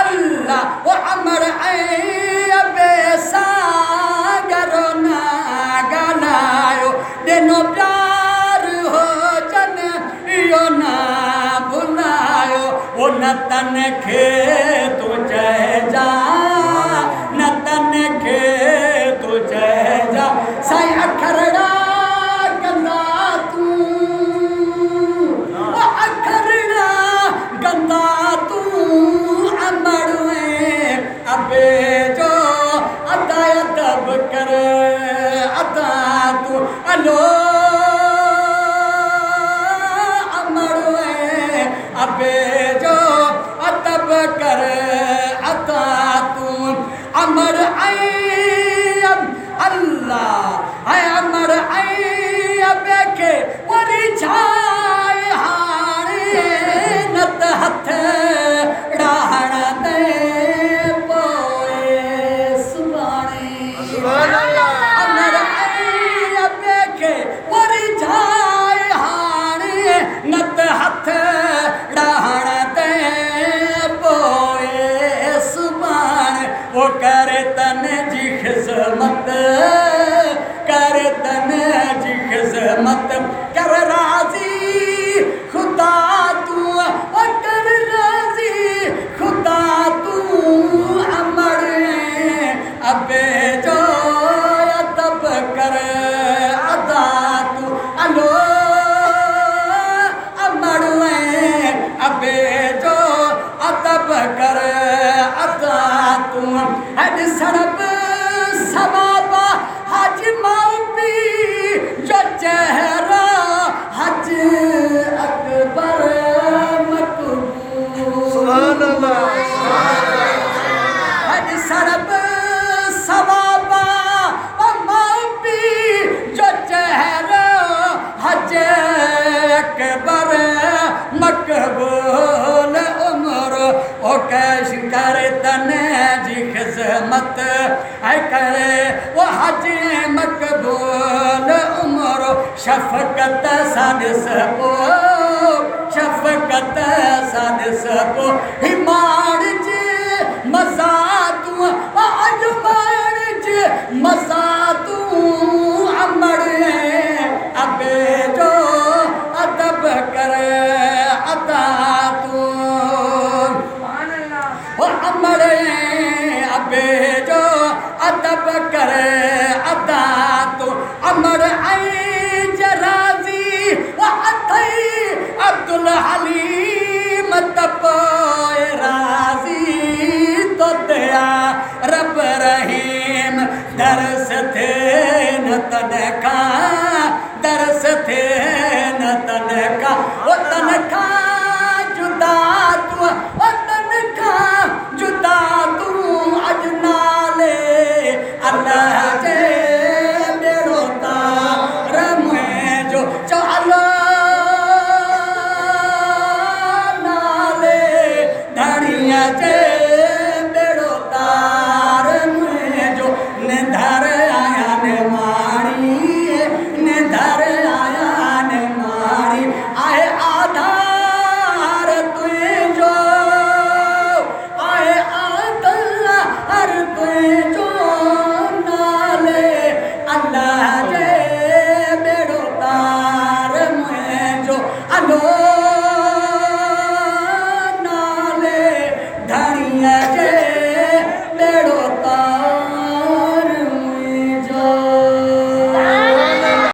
अल्लाह वो अमर बेसा करो ना गलायो दिनो प्यार हो जन यो ना भुलायो वो न तन खे तुझे जा न तन खे तुझे जा साईं अखरड़ा गंदा तू वो अखरड़ा गंदा तू अमर अबे जो अदा अदब कर अदा तू अलो अमर अबे जो अदब कर अदा तू अमर अल्लाह है अमर अबे के वरी छाए हाणे नत हथ डाहण दे अमर अबे के वरी छाए हाणे नत हथ डाहण दे पोए सुभाणे वो करे तन जी खिज़मत कर तन जी खिज़मत कर राज़ी खुदा तू कर राज़ी खुदा तू अमर अबे जो अदब कर अदा तू अलो अमर अबे जो अदब कर अदा तू हद सरब सवाबा हज माउपी जो चेहरा हज अकबर मकबूल सुभान अल्लाह हज सरब सवाबा माउपी जो चेहरा हज अकबर मकबूल उम्र ओ कैश करे तने जी खिज़मत है करे वो हज मकबूल उम्र शफकत सादिस को शफकत सादिस को हिमार जे मज़ा तू अजमार जे मज़ा तू अमर अबे जो अदब कर अदा तू वो अमर अबे जो अदब कर अदा तू अमर जराजी वो अथई अब्दुल हलीम तपोए राजी तो दया रब रहीम दरस थे न तनका दरस थे न तनका वो तनका जुदा तू वो तनका जुदा तू अजनाले अल्लाह जे बेड़ो तार में जो चलो नाले धड़िया जे